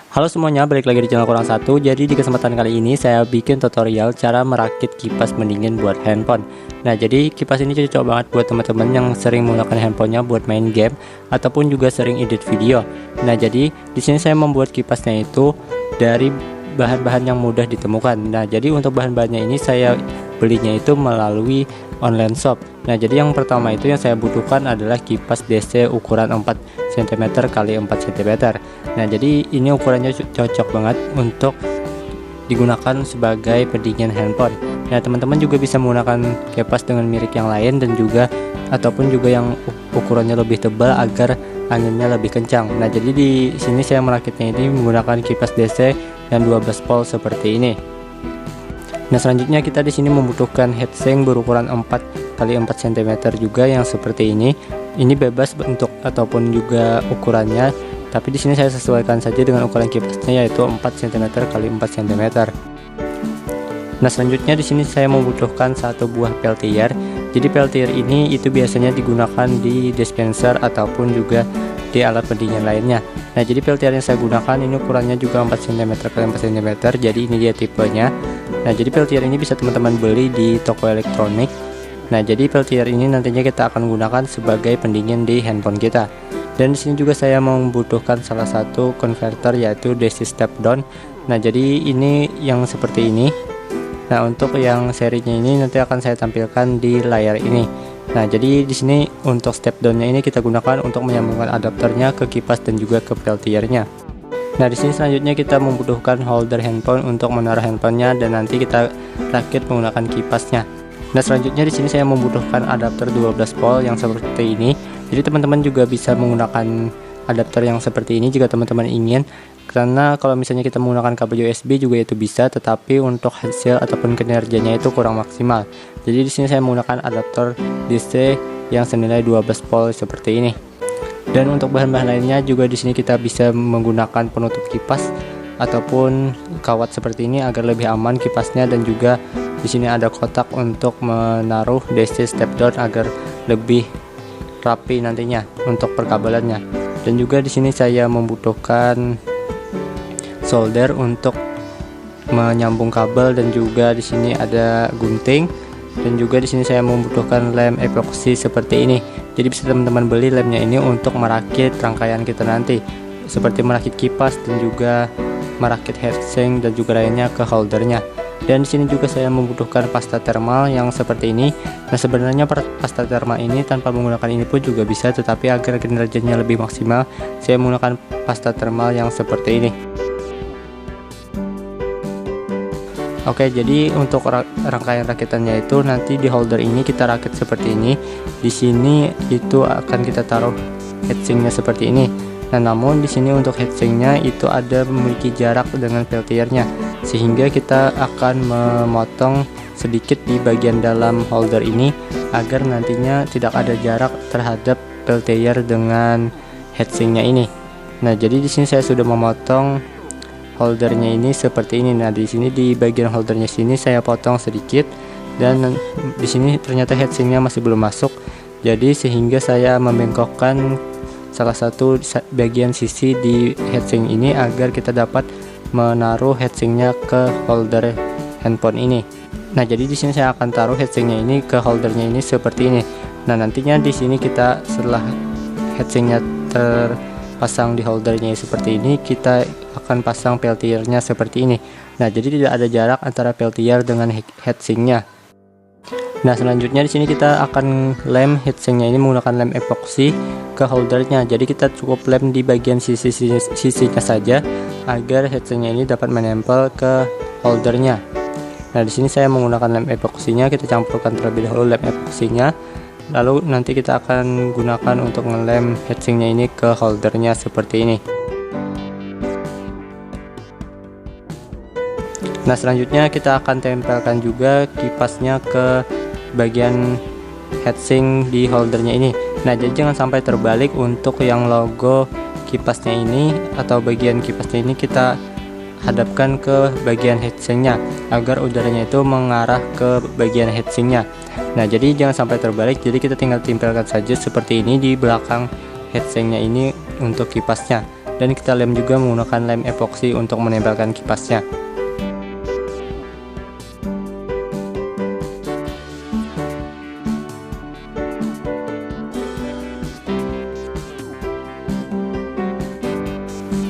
Halo semuanya, balik lagi di channel Kurang Satu. Jadi di kesempatan kali ini saya bikin tutorial cara merakit kipas pendingin buat handphone. Nah, jadi kipas ini cocok banget buat teman-teman yang sering menggunakan handphonenya buat main game ataupun juga sering edit video. Nah, jadi di sini saya membuat kipasnya itu dari bahan-bahan yang mudah ditemukan. Nah, jadi untuk bahan-bahannya ini saya belinya itu melalui online shop. Nah, jadi yang pertama itu yang saya butuhkan adalah kipas DC ukuran 4 cm x 4 cm. Nah, jadi ini ukurannya cocok banget untuk digunakan sebagai pendingin handphone. Nah, teman-teman juga bisa menggunakan kipas dengan merek yang lain dan juga ataupun juga yang ukurannya lebih tebal agar anginnya lebih kencang. Nah, jadi di sini saya merakitnya ini menggunakan kipas DC dan 12 volt seperti ini. Nah, selanjutnya kita di sini membutuhkan heatsink berukuran 4 x 4 cm juga yang seperti ini. Ini bebas bentuk ataupun juga ukurannya, tapi di sini saya sesuaikan saja dengan ukuran kipasnya yaitu 4 cm x 4 cm. Nah, selanjutnya di sini saya membutuhkan satu buah peltier. Jadi peltier ini itu biasanya digunakan di dispenser ataupun juga di alat pendingin lainnya. Nah, jadi peltier yang saya gunakan ini ukurannya juga 4 cm x 4 cm. Jadi ini dia tipenya. Nah, jadi peltier ini bisa teman-teman beli di toko elektronik. Nah, jadi peltier ini nantinya kita akan gunakan sebagai pendingin di handphone kita. Dan di sini juga saya membutuhkan salah satu konverter yaitu DC step down. Nah, jadi ini yang seperti ini. Nah, untuk yang serinya ini nanti akan saya tampilkan di layar ini. Nah, jadi di sini untuk step down-nya ini kita gunakan untuk menyambungkan adapternya ke kipas dan juga ke peltiernya. Nah, di sini selanjutnya kita membutuhkan holder handphone untuk menaruh handphonenya dan nanti kita rakit menggunakan kipasnya. Nah, selanjutnya di sini saya membutuhkan adapter 12 volt yang seperti ini. Jadi teman-teman juga bisa menggunakan adapter yang seperti ini jika teman-teman ingin. Karena kalau misalnya kita menggunakan kabel USB juga itu bisa, tetapi untuk hasil ataupun kinerjanya itu kurang maksimal. Jadi di sini saya menggunakan adapter DC yang senilai 12 volt seperti ini. Dan untuk bahan-bahan lainnya juga di sini kita bisa menggunakan penutup kipas ataupun kawat seperti ini agar lebih aman kipasnya, dan juga di sini ada kotak untuk menaruh DC step down agar lebih rapi nantinya untuk perkabelannya. Dan juga di sini saya membutuhkan solder untuk menyambung kabel, dan juga di sini ada gunting, dan juga di sini saya membutuhkan lem epoxy seperti ini. Jadi bisa teman-teman beli lemnya ini untuk merakit rangkaian kita nanti, seperti merakit kipas dan juga merakit heatsink dan juga lainnya ke holdernya. Dan di sini juga saya membutuhkan pasta thermal yang seperti ini. Nah, sebenarnya pasta thermal ini tanpa menggunakan ini pun juga bisa, tetapi agar kinerjanya lebih maksimal saya menggunakan pasta thermal yang seperti ini. Oke, jadi untuk rangkaian rakitannya itu nanti di holder ini kita rakit seperti ini. Di sini itu akan kita taruh heatsinknya seperti ini. Nah, namun di sini untuk heatsinknya itu ada memiliki jarak dengan peltiernya, sehingga kita akan memotong sedikit di bagian dalam holder ini agar nantinya tidak ada jarak terhadap peltier dengan heatsinknya ini. Nah, jadi di sini saya sudah memotong holdernya ini seperti ini. Nah, di sini di bagian holdernya sini saya potong sedikit, dan di sini ternyata heatsinknya masih belum masuk. Jadi sehingga saya membengkokkan salah satu bagian sisi di heatsink ini agar kita dapat menaruh heatsinknya ke holder handphone ini. Nah, jadi di sini saya akan taruh heatsinknya ini ke holdernya ini seperti ini. Nah, nantinya di sini kita setelah heatsinknya terpasang di holdernya seperti ini, kita akan pasang peltiernya seperti ini. Nah, jadi tidak ada jarak antara peltier dengan heatsinknya. Nah, selanjutnya di sini kita akan lem heatsinknya ini menggunakan lem epoxy ke holdernya. Jadi kita cukup lem di bagian sisinya saja agar heatsinknya ini dapat menempel ke holdernya. Nah, di sini saya menggunakan lem epoxinya, kita campurkan terlebih dahulu lem epoxinya. Lalu nanti kita akan gunakan untuk ngelem heatsinknya ini ke holdernya seperti ini. Nah, selanjutnya kita akan tempelkan juga kipasnya ke bagian heatsink di holdernya ini. Nah, jadi jangan sampai terbalik. Untuk yang logo kipasnya ini atau bagian kipasnya ini kita hadapkan ke bagian heatsinknya agar udaranya itu mengarah ke bagian heatsinknya. Nah, jadi jangan sampai terbalik. Jadi kita tinggal tempelkan saja seperti ini di belakang heatsinknya ini untuk kipasnya. dan kita lem juga menggunakan lem epoksi untuk menempelkan kipasnya.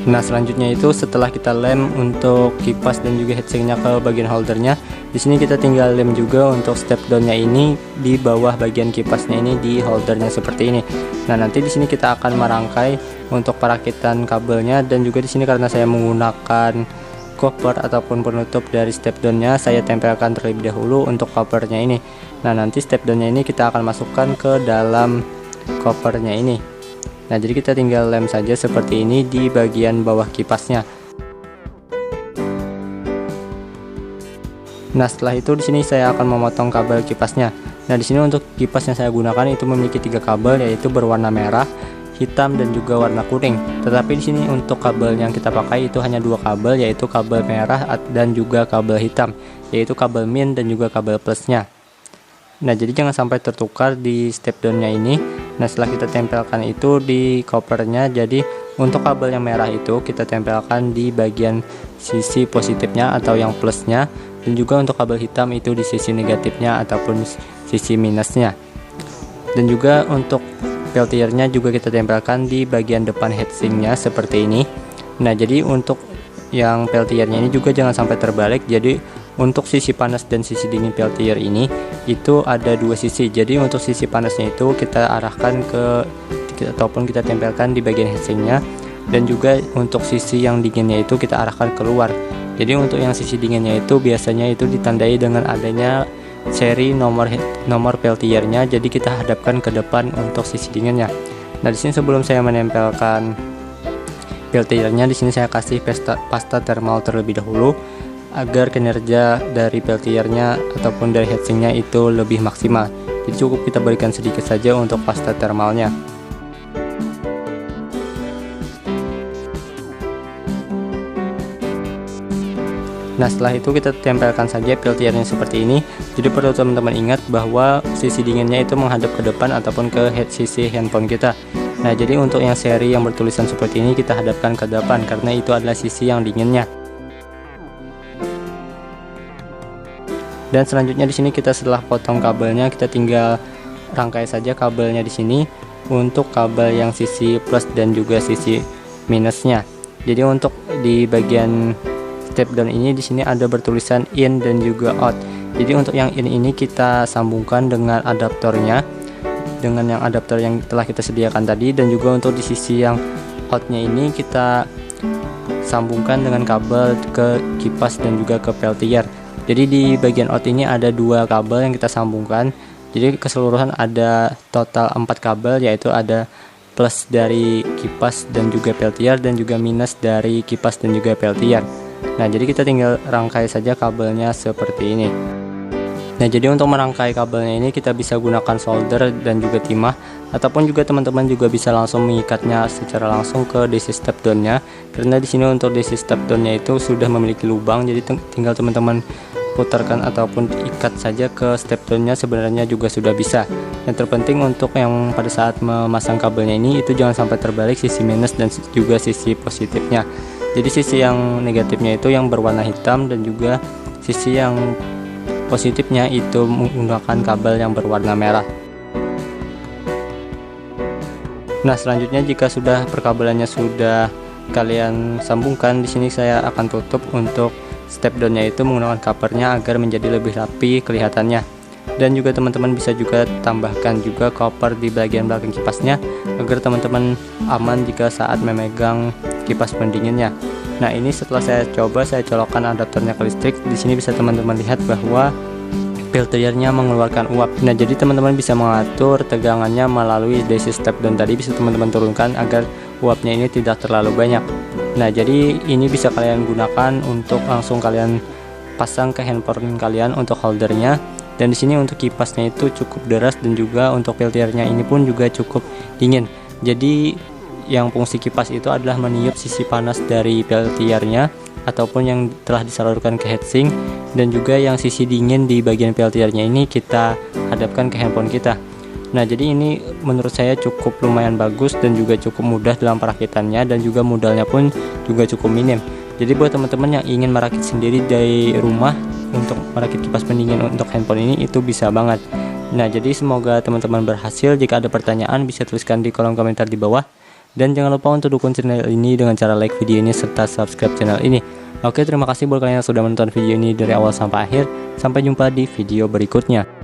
Nah, selanjutnya itu setelah kita lem untuk kipas dan juga heatsinknya ke bagian holdernya, di sini kita tinggal lem juga untuk step downnya ini di bawah bagian kipasnya ini di holdernya seperti ini. Nah, nanti di sini kita akan merangkai untuk perakitan kabelnya, dan juga di sini karena saya menggunakan cover ataupun penutup dari step downnya, saya tempelkan terlebih dahulu untuk covernya ini. Nah, nanti step downnya ini kita akan masukkan ke dalam covernya ini. Nah, jadi kita tinggal lem saja seperti ini di bagian bawah kipasnya. Nah, setelah itu di sini saya akan memotong kabel kipasnya. Nah, di sini untuk kipas yang saya gunakan itu memiliki 3 kabel, yaitu berwarna merah, hitam, dan juga warna kuning. Tetapi di sini untuk kabel yang kita pakai itu hanya 2 kabel, yaitu kabel merah dan juga kabel hitam, yaitu kabel min dan juga kabel plusnya. Nah, jadi jangan sampai tertukar di step downnya ini. Nah, setelah kita tempelkan itu di covernya, jadi untuk kabel yang merah itu kita tempelkan di bagian sisi positifnya atau yang plusnya, dan juga untuk kabel hitam itu di sisi negatifnya ataupun sisi minusnya. Dan juga untuk peltiernya juga kita tempelkan di bagian depan heatsinknya seperti ini. Nah, jadi untuk yang peltiernya ini juga jangan sampai terbalik. Jadi untuk sisi panas dan sisi dingin peltier ini itu ada 2 sisi. Jadi untuk sisi panasnya itu kita arahkan ke ataupun kita tempelkan di bagian heatsinknya, dan juga untuk sisi yang dinginnya itu kita arahkan keluar. Jadi untuk yang sisi dinginnya itu biasanya itu ditandai dengan adanya seri nomor peltiernya. Jadi kita hadapkan ke depan untuk sisi dinginnya. Nah, di sini sebelum saya menempelkan peltiernya, di sini saya kasih pasta thermal terlebih dahulu agar kinerja dari peltiernya ataupun dari heatsinknya itu lebih maksimal. Jadi cukup kita berikan sedikit saja untuk pasta thermalnya. Nah, setelah itu kita tempelkan saja peltiernya seperti ini. Jadi perlu teman-teman ingat bahwa sisi dinginnya itu menghadap ke depan ataupun ke sisi handphone kita. Nah, jadi untuk yang seri yang bertulisan seperti ini kita hadapkan ke depan karena itu adalah sisi yang dinginnya. Dan selanjutnya di sini kita setelah potong kabelnya, kita tinggal rangkai saja kabelnya di sini untuk kabel yang sisi plus dan juga sisi minusnya. Jadi untuk di bagian step down ini di sini ada bertulisan in dan juga out. Jadi untuk yang in ini kita sambungkan dengan adaptornya, dengan yang adaptor yang telah kita sediakan tadi, dan juga untuk di sisi yang outnya ini kita sambungkan dengan kabel ke kipas dan juga ke peltier. Jadi di bagian out ini ada 2 kabel yang kita sambungkan. Jadi keseluruhan ada total 4 kabel, yaitu ada plus dari kipas dan juga peltier, dan juga minus dari kipas dan juga peltier. Nah, jadi kita tinggal rangkai saja kabelnya seperti ini. Nah, jadi untuk merangkai kabelnya ini kita bisa gunakan solder dan juga timah, ataupun juga teman-teman juga bisa langsung mengikatnya secara langsung ke DC step downnya. Karena di sini untuk DC step downnya itu sudah memiliki lubang, jadi tinggal teman-teman putarkan ataupun ikat saja ke step downnya, sebenarnya juga sudah bisa. Yang terpenting untuk yang pada saat memasang kabelnya ini itu jangan sampai terbalik sisi minus dan juga sisi positifnya. Jadi sisi yang negatifnya itu yang berwarna hitam, dan juga sisi yang positifnya itu menggunakan kabel yang berwarna merah. Nah, selanjutnya jika sudah perkabelannya sudah kalian sambungkan, di sini saya akan tutup untuk step downnya itu menggunakan covernya agar menjadi lebih rapi kelihatannya. Dan juga teman-teman bisa juga tambahkan juga cover di bagian belakang kipasnya agar teman-teman aman jika saat memegang kipas pendinginnya. Nah, ini setelah saya coba, saya colokkan adaptornya ke listrik. Di sini bisa teman-teman lihat bahwa peltiernya mengeluarkan uap. Nah, jadi teman-teman bisa mengatur tegangannya melalui DC step down tadi, bisa teman-teman turunkan agar uapnya ini tidak terlalu banyak. Nah, jadi ini bisa kalian gunakan untuk langsung kalian pasang ke handphone kalian untuk holdernya. Dan di sini untuk kipasnya itu cukup deras, dan juga untuk peltiernya ini pun juga cukup dingin. Jadi yang fungsi kipas itu adalah meniup sisi panas dari peltiernya ataupun yang telah disalurkan ke heatsink, dan juga yang sisi dingin di bagian peltiernya ini kita hadapkan ke handphone kita. Nah, jadi ini menurut saya cukup lumayan bagus dan juga cukup mudah dalam perakitannya, dan juga modalnya pun juga cukup minim. Jadi buat teman-teman yang ingin merakit sendiri dari rumah untuk merakit kipas pendingin untuk handphone ini, itu bisa banget. Nah, jadi semoga teman-teman berhasil. Jika ada pertanyaan bisa tuliskan di kolom komentar di bawah. Dan jangan lupa untuk dukung channel ini dengan cara like video ini serta subscribe channel ini. Oke, terima kasih buat kalian yang sudah menonton video ini dari awal sampai akhir. Sampai jumpa di video berikutnya.